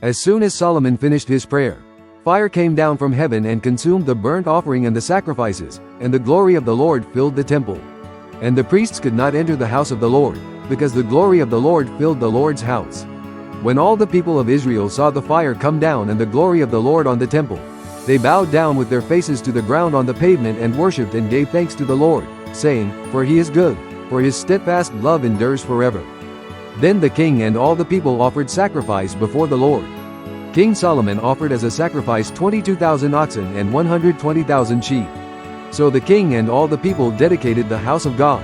As soon as Solomon finished his prayer, fire came down from heaven and consumed the burnt offering and the sacrifices, and the glory of the Lord filled the temple. And the priests could not enter the house of the Lord, because the glory of the Lord filled the Lord's house. When all the people of Israel saw the fire come down and the glory of the Lord on the temple, they bowed down with their faces to the ground on the pavement and worshipped and gave thanks to the Lord, saying, "For he is good, for his steadfast love endures forever." Then the king and all the people offered sacrifice before the Lord. King Solomon offered as a sacrifice 22,000 oxen and 120,000 sheep. So the king and all the people dedicated the house of God.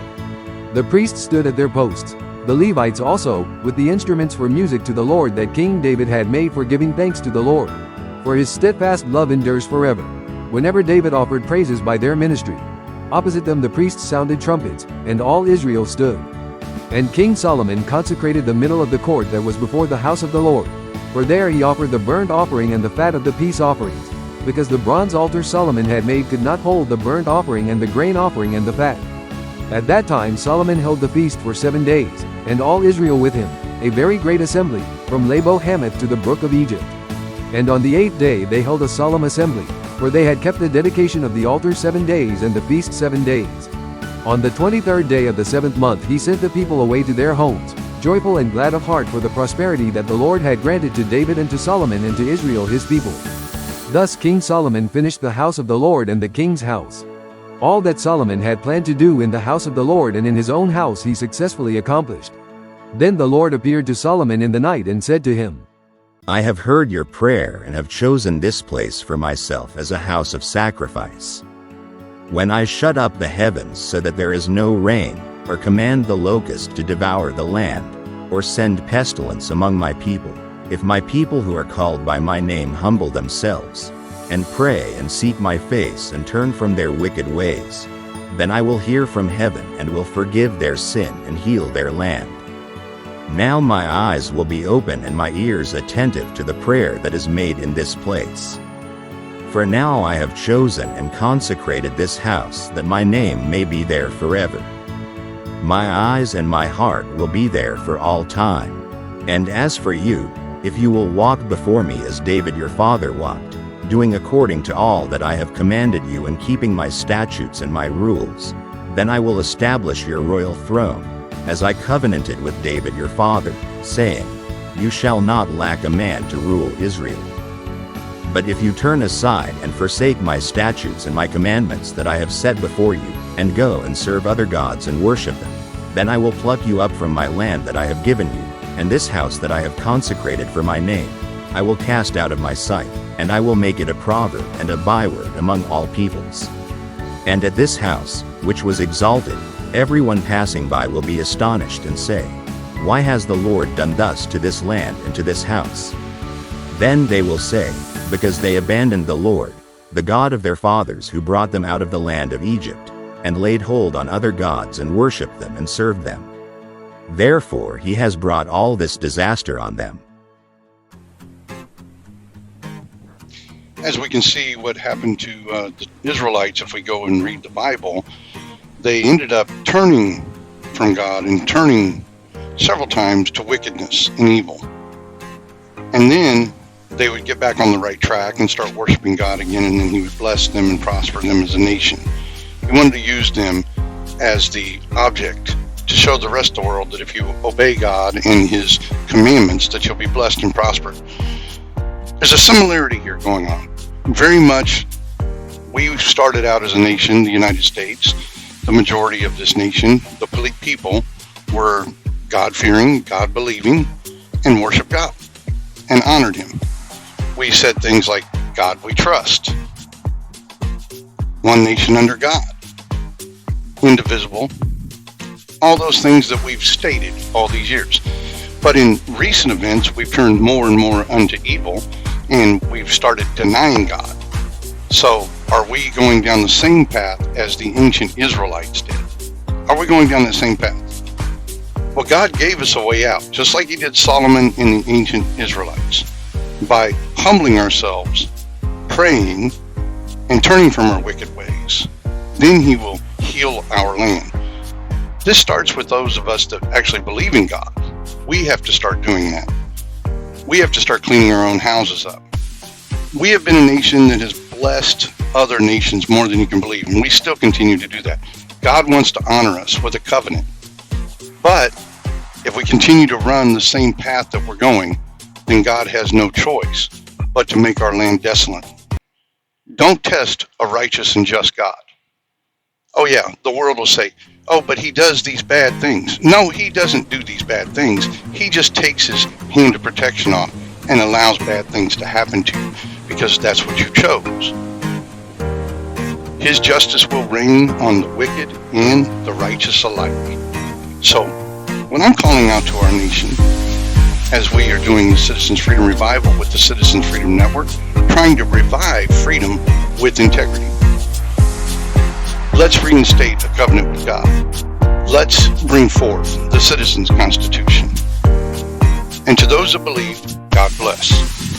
The priests stood at their posts, the Levites also, with the instruments for music to the Lord that King David had made for giving thanks to the Lord. For his steadfast love endures forever. Whenever David offered praises by their ministry, opposite them the priests sounded trumpets, and all Israel stood. And King Solomon consecrated the middle of the court that was before the house of the Lord, for there he offered the burnt offering and the fat of the peace offerings, because the bronze altar Solomon had made could not hold the burnt offering and the grain offering and the fat. At that time Solomon held the feast for 7 days, and all Israel with him, a very great assembly, from Labo-Hamath to the brook of Egypt. And on the 8th day they held a solemn assembly, for they had kept the dedication of the altar 7 days and the feast 7 days. On the 23rd day of the 7th month he sent the people away to their homes, joyful and glad of heart for the prosperity that the Lord had granted to David and to Solomon and to Israel his people. Thus King Solomon finished the house of the Lord and the king's house. All that Solomon had planned to do in the house of the Lord and in his own house he successfully accomplished. Then the Lord appeared to Solomon in the night and said to him, I have heard your prayer and have chosen this place for myself as a house of sacrifice. When I shut up the heavens so that there is no rain, or command the locust to devour the land, or send pestilence among my people, if my people who are called by my name humble themselves, and pray and seek my face and turn from their wicked ways, then I will hear from heaven and will forgive their sin and heal their land. Now my eyes will be open and my ears attentive to the prayer that is made in this place. For now I have chosen and consecrated this house that my name may be there forever. My eyes and my heart will be there for all time. And as for you, if you will walk before me as David your father walked, doing according to all that I have commanded you and keeping my statutes and my rules, then I will establish your royal throne, as I covenanted with David your father, saying, You shall not lack a man to rule Israel. But if you turn aside and forsake my statutes and my commandments that I have set before you, and go and serve other gods and worship them, then I will pluck you up from my land that I have given you, and this house that I have consecrated for my name, I will cast out of my sight, and I will make it a proverb and a byword among all peoples. And at this house, which was exalted, everyone passing by will be astonished and say, Why has the Lord done thus to this land and to this house? Then they will say, Because they abandoned the Lord, the God of their fathers who brought them out of the land of Egypt, and laid hold on other gods and worshipped them and served them. Therefore he has brought all this disaster on them. As we can see what happened to the Israelites, if we go and read the Bible, they ended up turning from God and turning several times to wickedness and evil. And then they would get back on the right track and start worshiping God again, and then he would bless them and prosper them as a nation. He wanted to use them as the object to show the rest of the world that if you obey God and his commandments, that you'll be blessed and prospered. There's a similarity here going on. Very much, we started out as a nation, the United States. The majority of this nation, the people, were God-fearing, God-believing, and worshiped God and honored him. We said things like, God we trust, one nation under God, indivisible, all those things that we've stated all these years. But in recent events, we've turned more and more unto evil, and we've started denying God. So are we going down the same path as the ancient Israelites did? Are we going down the same path? Well, God gave us a way out, just like he did Solomon and the ancient Israelites, by humbling ourselves, praying, and turning from our wicked ways. Then he will heal our land. This starts with those of us that actually believe in God. We have to start doing that. we have to start cleaning our own houses up. We have been a nation that has blessed other nations more than you can believe, and we still continue to do that. God wants to honor us with a covenant. But if we continue to run the same path that we're going, then God has no choice but to make our land desolate. Don't test a righteous and just God. Oh yeah, the world will say, oh, but he does these bad things. No, he doesn't do these bad things. He just takes his hand of protection off and allows bad things to happen to you because that's what you chose. His justice will reign on the wicked and the righteous alike. So, when I'm calling out to our nation, as we are doing the Citizens Freedom Revival with the Citizens Freedom Network, trying to revive freedom with integrity. Let's reinstate a covenant with God. Let's bring forth the Citizens Constitution. And to those that believe, God bless.